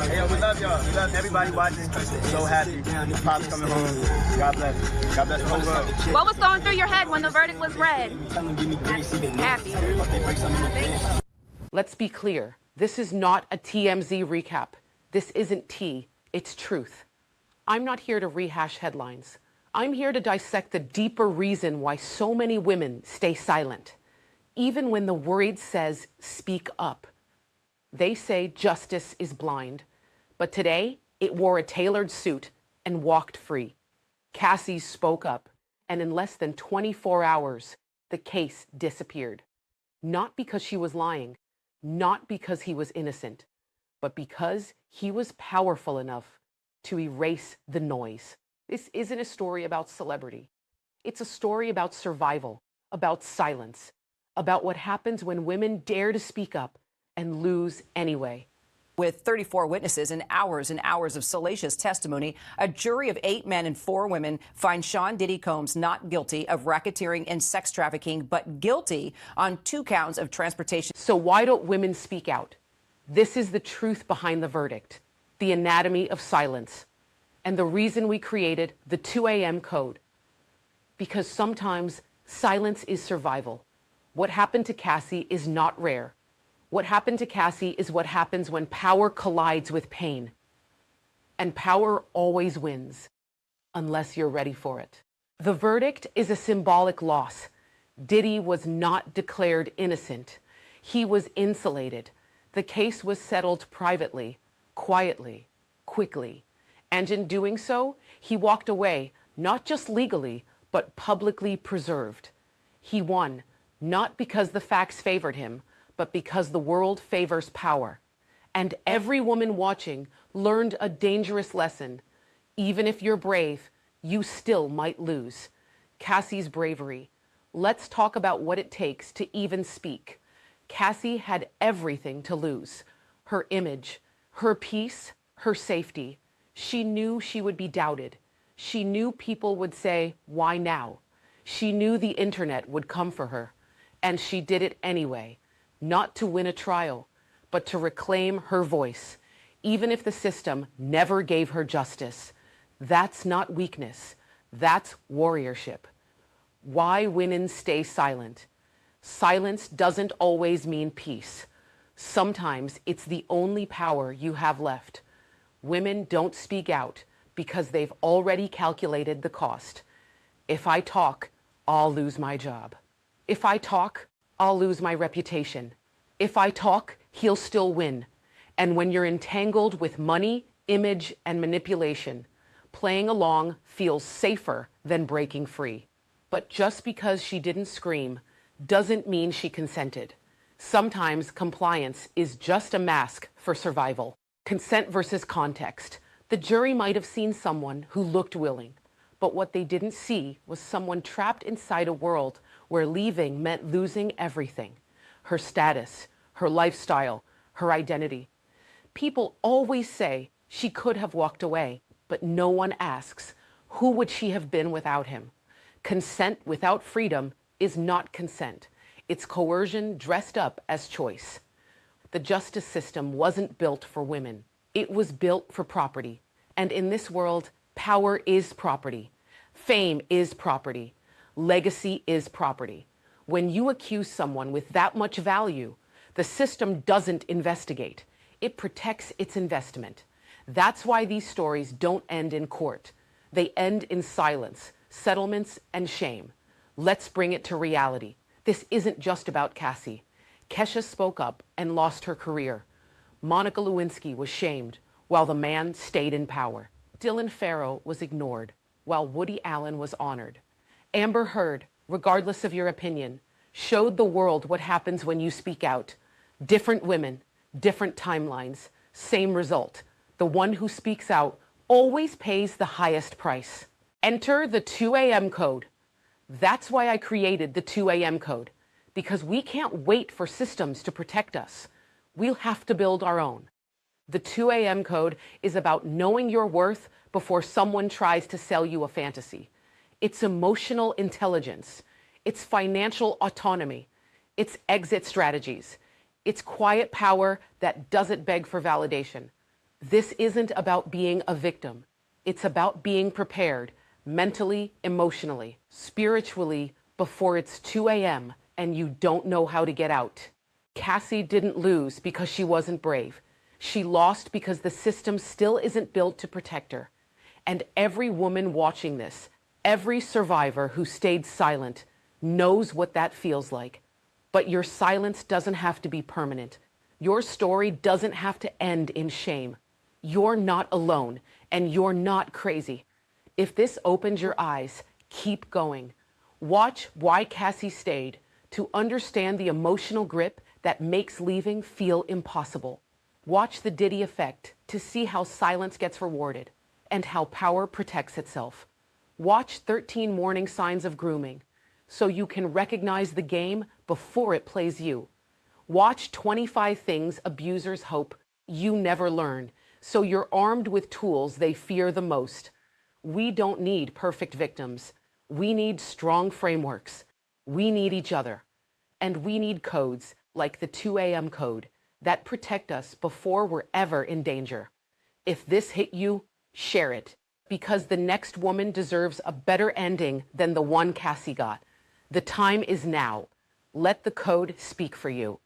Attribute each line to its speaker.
Speaker 1: Hey, yo, we love y'all. We love everybody watching. So happy. Pop's coming home. God bless. God bless the whole world.
Speaker 2: What was going through your head when the verdict was read? Happy.
Speaker 3: Let's be clear. This is not a TMZ recap. This isn't tea. It's truth. I'm not here to rehash headlines. I'm here to dissect the deeper reason why so many women stay silent. Even when the worried says, speak up. They say justice is blind. But today, it wore a tailored suit and walked free. Cassie spoke up, and in less than 24 hours, the case disappeared. Not because she was lying, not because he was innocent, but because he was powerful enough to erase the noise. This isn't a story about celebrity. It's a story about survival, about silence, about what happens when women dare to speak up and lose anyway.
Speaker 4: With 34 witnesses and hours of salacious testimony, a jury of 8 men and 4 women finds Sean Diddy Combs not guilty of racketeering and sex trafficking, but guilty on 2 counts of transportation.
Speaker 3: So why don't women speak out? This is the truth behind the verdict, the anatomy of silence, and the reason we created the 2 a.m. code. Because sometimes silence is survival. What happened to Cassie is not rare. What happened to Cassie is what happens when power collides with pain. And power always wins, unless you're ready for it. The verdict is a symbolic loss. Diddy was not declared innocent. He was insulated. The case was settled privately, quietly, quickly. And in doing so, he walked away, not just legally, but publicly preserved. He won, not because the facts favored him, but because the world favors power. And every woman watching learned a dangerous lesson. Even if you're brave, you still might lose. Cassie's bravery. Let's talk about what it takes to even speak. Cassie had everything to lose. Her image, her peace, her safety. She knew she would be doubted. She knew people would say, why now? She knew the internet would come for her. And she did it anyway. Not to win a trial, but to reclaim her voice, even if the system never gave her justice. That's not weakness. That's warriorship. Why women stay silent? Silence doesn't always mean peace. Sometimes it's the only power you have left. Women don't speak out because they've already calculated the cost. If I talk, I'll lose my job. If I talk, I'll lose my reputation. If I talk, he'll still win. And when you're entangled with money, image, and manipulation, playing along feels safer than breaking free. But just because she didn't scream doesn't mean she consented. Sometimes compliance is just a mask for survival. Consent versus context. The jury might have seen someone who looked willing, but what they didn't see was someone trapped inside a world where leaving meant losing everything. Her status, her lifestyle, her identity. People always say she could have walked away, but no one asks, who would she have been without him? Consent without freedom is not consent. It's coercion dressed up as choice. The justice system wasn't built for women. It was built for property. And in this world, power is property. Fame is property. Legacy is property. When you accuse someone with that much value, the system doesn't investigate. It protects its investment. That's why these stories don't end in court. They end in silence, settlements, and shame. Let's bring it to reality. This isn't just about Cassie. Kesha spoke up and lost her career. Monica Lewinsky was shamed while the man stayed in power. Dylan Farrow was ignored while Woody Allen was honored. Amber Heard, regardless of your opinion, showed the world what happens when you speak out. Different women, different timelines, same result. The one who speaks out always pays the highest price. Enter the 2 a.m. code. That's why I created the 2 a.m. code, because we can't wait for systems to protect us. We'll have to build our own. The 2 a.m. code is about knowing your worth before someone tries to sell you a fantasy. It's emotional intelligence. It's financial autonomy. It's exit strategies. It's quiet power that doesn't beg for validation. This isn't about being a victim. It's about being prepared mentally, emotionally, spiritually before it's 2 a.m. and you don't know how to get out. Cassie didn't lose because she wasn't brave. She lost because the system still isn't built to protect her. And every woman watching this, every survivor who stayed silent, knows what that feels like. But your silence doesn't have to be permanent. Your story doesn't have to end in shame. You're not alone, and you're not crazy. If this opens your eyes, keep going. Watch Why Cassie Stayed to understand the emotional grip that makes leaving feel impossible. Watch The Diddy Effect to see how silence gets rewarded and how power protects itself. Watch 13 Warning Signs of Grooming so you can recognize the game before it plays you. Watch 25 Things Abusers Hope You Never Learn so you're armed with tools they fear the most. We don't need perfect victims. We need strong frameworks. We need each other. And we need codes like the 2 a.m. code that protect us before we're ever in danger. If this hit you, share it, because the next woman deserves a better ending than the one Cassie got. The time is now. Let the code speak for you.